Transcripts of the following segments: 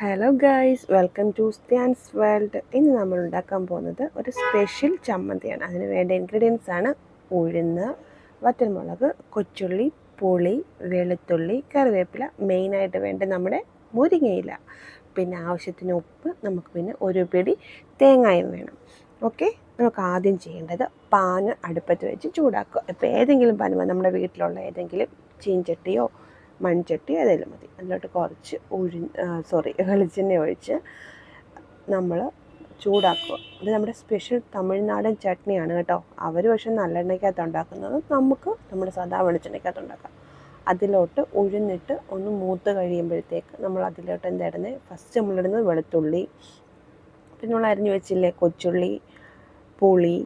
Hello guys, welcome to Stan's world. ഇന്ന് നമ്മൾ ഉണ്ടാക്കാൻ പോകുന്നത് ഒരു സ്പെഷ്യൽ ചമ്മന്തിയാണ്. അതിന് വേണ്ട ഇൻഗ്രീഡിയൻസ് ആണ് ഉഴുന്ന്, വറ്റൽമുളക്, കൊച്ചുള്ളി, പുളി, വെളുത്തുള്ളി, കറിവേപ്പില, മെയിനായിട്ട് വേണ്ട നമ്മുടെ മുരിങ്ങയില, പിന്നെ ആവശ്യത്തിന് ഉപ്പ്, നമുക്ക് പിന്നെ ഒരു പിടി തേങ്ങായും വേണം. ഓക്കെ, നമുക്ക് ആദ്യം ചെയ്യേണ്ടത് പാന് അടുപ്പത്ത് വെച്ച് ചൂടാക്കുക. ഇപ്പോൾ ഏതെങ്കിലും പാൻ, നമ്മുടെ വീട്ടിലുള്ള ഏതെങ്കിലും ചീൻചട്ടിയോ മൺചട്ടി ഏതെങ്കിലും മതി. അതിലോട്ട് കുറച്ച് വെളിച്ചെണ്ണ ഒഴിച്ച് നമ്മൾ ചൂടാക്കുക. ഇത് നമ്മുടെ സ്പെഷ്യൽ തമിഴ്നാടൻ ചട്നിയാണ് കേട്ടോ. അവർ പക്ഷേ നല്ലെണ്ണയ്ക്കകത്ത് ഉണ്ടാക്കുന്നത്, നമുക്ക് നമ്മുടെ സാധാ വെളിച്ചെണ്ണയ്ക്കകത്ത് ഉണ്ടാക്കാം. അതിലോട്ട് ഉഴുന്നിട്ട് ഒന്ന് മൂത്ത് കഴിയുമ്പോഴത്തേക്ക് നമ്മൾ അതിലോട്ട് എന്തായിടുന്നത്, ഫസ്റ്റ് നമ്മളിടുന്നത് വെളുത്തുള്ളി, പിന്നെ നമ്മൾ അരിഞ്ഞു വെച്ചില്ലേ കൊച്ചുള്ളി, പുളി,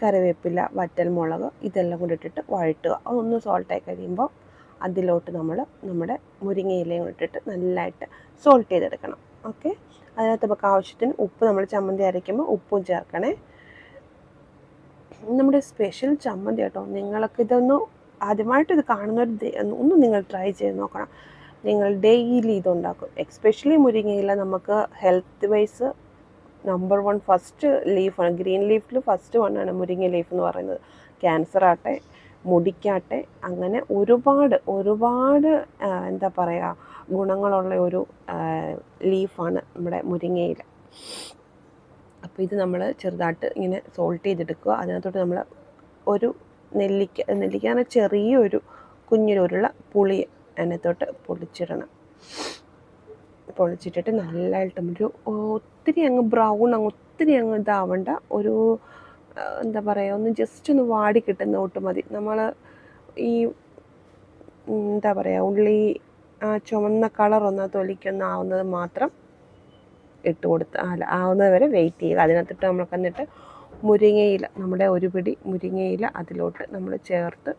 കറിവേപ്പില, വറ്റൽമുളക്, ഇതെല്ലാം കൂടി ഇട്ടിട്ട് വഴറ്റുക. അതൊന്ന് സോൾട്ടായി കഴിയുമ്പോൾ അതിലോട്ട് നമ്മൾ നമ്മുടെ മുരിങ്ങയിലയും ഇട്ടിട്ട് നല്ലതായിട്ട് സോൾട്ട് ചെയ്തെടുക്കണം. ഓക്കെ, അതിനകത്ത് നമുക്ക് ആവശ്യത്തിന് ഉപ്പ്, നമ്മൾ ചമ്മന്തി അരയ്ക്കുമ്പോൾ ഉപ്പും ചേർക്കണേ. നമ്മുടെ സ്പെഷ്യൽ ചമ്മന്തി കേട്ടോ. നിങ്ങൾക്ക് ആദ്യമായിട്ട് ഇത് കാണുന്നവർ ഒന്ന് നിങ്ങൾ ട്രൈ ചെയ്ത് നോക്കണം. നിങ്ങൾ ഡെയിലി ഇതുണ്ടാക്കും. എക്സ്പെഷ്യലി മുരിങ്ങയില നമുക്ക് ഹെൽത്ത് വൈസ് നമ്പർ 1 ഫസ്റ്റ് ലീഫാണ്. ഗ്രീൻ ലീഫിൽ ഫസ്റ്റ് 1 ആണ് മുരിങ്ങ ലീഫ് എന്ന് പറയുന്നത്. ക്യാൻസർ ആട്ടെ, മുടിക്കാട്ടെ, അങ്ങനെ ഒരുപാട് എന്താ പറയുക, ഗുണങ്ങളുള്ള ഒരു ലീഫാണ് നമ്മുടെ മുരിങ്ങയില. അപ്പോൾ ഇത് നമ്മൾ ചെറുതായിട്ട് ഇങ്ങനെ സോൾട്ട് ചെയ്തെടുക്കുക. അതിനകത്തോട്ട് നമ്മൾ ഒരു നെല്ലിക്ക ചെറിയൊരു കുഞ്ഞൊരുള്ള പുളി അതിനകത്തോട്ട് പൊളിച്ചിട്ടിട്ട് നല്ലതായിട്ട് ഒത്തിരി അങ്ങ് ബ്രൗൺ, ഒത്തിരി അങ്ങ് ഇതാവണ്ട, ഒരു എന്താ പറയുക, ഒന്ന് ജസ്റ്റ് ഒന്ന് വാടി കിട്ടുന്ന ഒട്ട് മതി. നമ്മൾ ഈ എന്താ പറയുക, ഉള്ളി ചുവന്ന കളറൊന്ന് തൊലിക്കൊന്ന് ആവുന്നത് മാത്രം ഇട്ട് കൊടുത്ത് ആവുന്നത് വരെ വെയിറ്റ് ചെയ്യുക. അതിനകത്തിട്ട് നമുക്ക് എന്നിട്ട് മുരിങ്ങയില, നമ്മുടെ ഒരു പിടി മുരിങ്ങയില അതിലോട്ട് നമ്മൾ ചേർത്ത്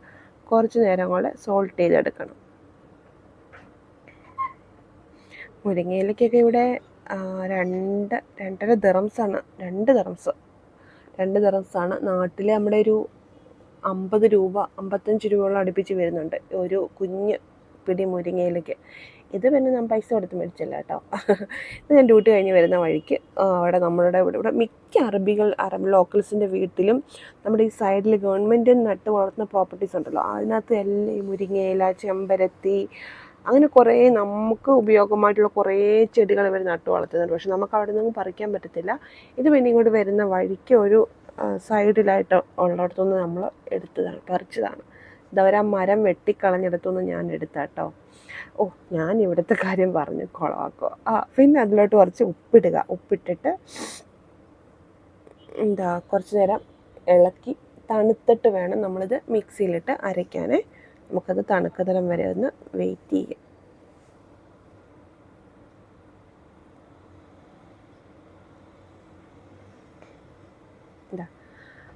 കുറച്ച് നേരം കൂടെ സോൾട്ട് ചെയ്തെടുക്കണം. മുരിങ്ങയിലയ്ക്കൊക്കെ ഇവിടെ 2.5 ദിറംസാണ്. 2 ദിറംസാണ്. നാട്ടിൽ നമ്മുടെ ഒരു 50 രൂപ 55 രൂപയോളം അടുപ്പിച്ച് വരുന്നുണ്ട് ഒരു കുഞ്ഞ് പിടി മുരിങ്ങയിലയ്ക്ക്. ഇത് പിന്നെ ഞാൻ പൈസ കൊടുത്ത് മേടിച്ചില്ല കേട്ടോ. ഇത് ഞാൻ ഡ്യൂട്ടി കഴിഞ്ഞ് വരുന്ന വഴിക്ക് അവിടെ നമ്മളുടെ ഇവിടെ മിക്ക അറബ് ലോക്കൽസിൻ്റെ വീട്ടിലും നമ്മുടെ ഈ സൈഡിൽ ഗവൺമെൻറ് നട്ട് വളർത്തുന്ന പ്രോപ്പർട്ടീസ് ഉണ്ടല്ലോ, അതിനകത്ത് എല്ലാം ഈ മുരിങ്ങയില, ചെമ്പരത്തി, അങ്ങനെ കുറേ നമുക്ക് ഉപയോഗമായിട്ടുള്ള കുറേ ചെടികൾ ഇവർ നട്ട് വളർത്തുന്നുണ്ട്. പക്ഷെ നമുക്ക് അവിടെ നിന്നും പറിക്കാൻ പറ്റത്തില്ല. ഇത് പിന്നെ ഇങ്ങോട്ട് വരുന്ന വഴിക്ക് ഒരു സൈഡിലായിട്ട് ഉള്ളിടത്തുനിന്ന് നമ്മൾ പറിച്ചതാണ്. ഇതവരാ മരം വെട്ടിക്കളഞ്ഞെടുത്തുനിന്ന് ഞാൻ എടുത്താട്ടോ. ഞാൻ ഇവിടുത്തെ കാര്യം പറഞ്ഞ് കുളമാക്കുക. പിന്നെ അതിലോട്ട് കുറച്ച് ഉപ്പിട്ടിട്ട് കുറച്ച് നേരം ഇളക്കി തണുത്തിട്ട് വേണം നമ്മളിത് മിക്സിയിലിട്ട് അരയ്ക്കാൻ. നമുക്കത് തണുക്കതരം വരെ ഒന്ന് വെയിറ്റ് ചെയ്യാം.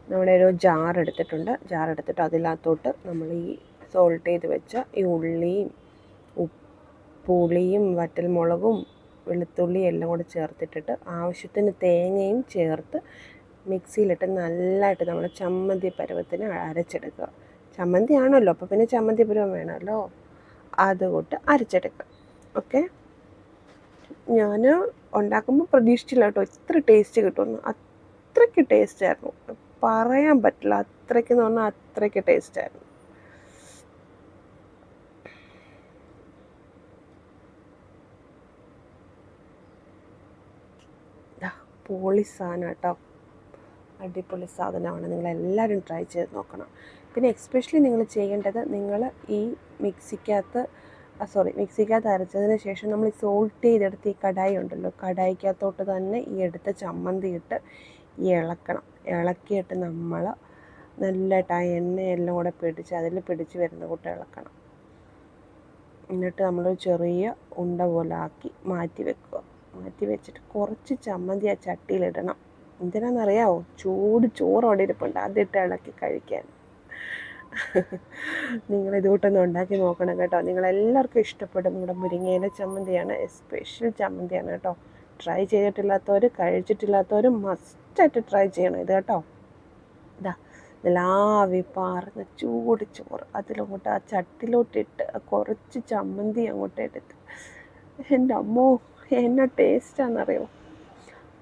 നമ്മുടെ ഒരു ജാർ എടുത്തിട്ട് അതിനകത്തോട്ട് നമ്മൾ ഈ സോൾട്ട് ചെയ്ത് വെച്ച ഈ ഉള്ളിയും പുളിയും വറ്റൽമുളകും വെളുത്തുള്ളിയും എല്ലാം കൂടെ ചേർത്തിട്ടിട്ട് ആവശ്യത്തിന് തേങ്ങയും ചേർത്ത് മിക്സിയിലിട്ട് നല്ലതായിട്ട് നമ്മൾ ചമ്മന്തി പരുവത്തിന് അരച്ചെടുക്കുക. ചമ്മന്തി ആണല്ലോ, അപ്പോൾ പിന്നെ ചമ്മന്തി പരുവം വേണമല്ലോ, അതുകൊണ്ട് അരച്ചെടുക്കുക. ഓക്കെ, ഞാൻ ഉണ്ടാക്കുമ്പോൾ പ്രതീക്ഷിച്ചില്ല കേട്ടോ ഇത്ര ടേസ്റ്റ് കിട്ടുമെന്ന്. അത്രയ്ക്ക് ടേസ്റ്റായിരുന്നു, പറയാൻ പറ്റില്ല. അത്രയ്ക്ക് പറഞ്ഞാൽ അത്രയ്ക്ക് ടേസ്റ്റായിരുന്നു. പൊളി സാധനം കേട്ടോ, അടിപൊളി സാധനമാണ്. നിങ്ങളെല്ലാവരും ട്രൈ ചെയ്ത് നോക്കണം. പിന്നെ എക്സ്പെഷ്യലി നിങ്ങൾ ചെയ്യേണ്ടത്, നിങ്ങൾ ഈ മിക്സിക്കകത്ത് അരച്ചതിന് ശേഷം നമ്മൾ സോൾട്ട് ചെയ്തെടുത്ത് ഈ കടായി ഉണ്ടല്ലോ, കടായിക്കകത്തോട്ട് തന്നെ ഈ എടുത്ത ചമ്മന്തി ഇട്ട് ഇളക്കിയിട്ട് നമ്മൾ നല്ലതായിട്ട് ആ എണ്ണയെല്ലാം കൂടെ അതിൽ പിടിച്ച് വരുന്ന കൂട്ട് ഇളക്കണം. എന്നിട്ട് നമ്മൾ ചെറിയ ഉണ്ട പോലെ ആക്കി മാറ്റി വെച്ചിട്ട് കുറച്ച് ചമ്മന്തി ആ ചട്ടിയിലിടണം. എന്തിനാണെന്നറിയാമോ? ചൂട് ചോറ് അവിടെ ഇരിപ്പുണ്ട്, അതിട്ട് ഇളക്കി കഴിക്കാൻ. നിങ്ങളിതുകൂട്ടൊന്ന് ഉണ്ടാക്കി നോക്കണം കേട്ടോ. നിങ്ങളെല്ലാവർക്കും ഇഷ്ടപ്പെടും. നിങ്ങളുടെ മുരിങ്ങയില ചമ്മന്തിയാണ്, സ്പെഷ്യൽ ചമ്മന്തിയാണ് കേട്ടോ. ട്രൈ ചെയ്തിട്ടില്ലാത്തവർ, കഴിച്ചിട്ടില്ലാത്തവർ മസ്റ്റായിട്ട് ട്രൈ ചെയ്യണം ഇത് കേട്ടോ. ആവി പാർന്ന ചൂട് ചോറ് ആ ചട്ടിലോട്ടിട്ട് കുറച്ച് ചമ്മന്തി അങ്ങോട്ട് എടുത്ത്, എൻ്റെ അമ്മോ എന്നാ ടേസ്റ്റാണെന്നറിയോ,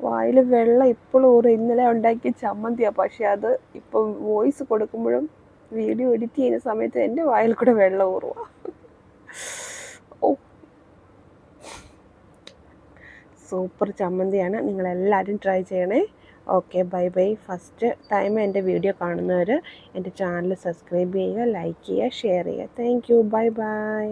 വായിൽ വെള്ളം ഇപ്പോഴും ഊറും. ഇന്നലെ ഉണ്ടാക്കിയ ചമ്മന്തിയാണ്, പക്ഷേ അത് ഇപ്പം വോയിസ് കൊടുക്കുമ്പോഴും വീഡിയോ എഡിറ്റ് ചെയ്യുന്ന സമയത്ത് എൻ്റെ വായിൽ കൂടെ വെള്ളം ഊറുക. ഓ, സൂപ്പർ ചമ്മന്തിയാണ്, നിങ്ങളെല്ലാവരും ട്രൈ ചെയ്യണേ. Okay, bye bye. First time എൻ്റെ വീഡിയോ കാണുന്നവർ എൻ്റെ ചാനൽ സബ്സ്ക്രൈബ് ചെയ്യുക, ലൈക്ക് ചെയ്യുക, ഷെയർ ചെയ്യുക. Thank you, bye bye.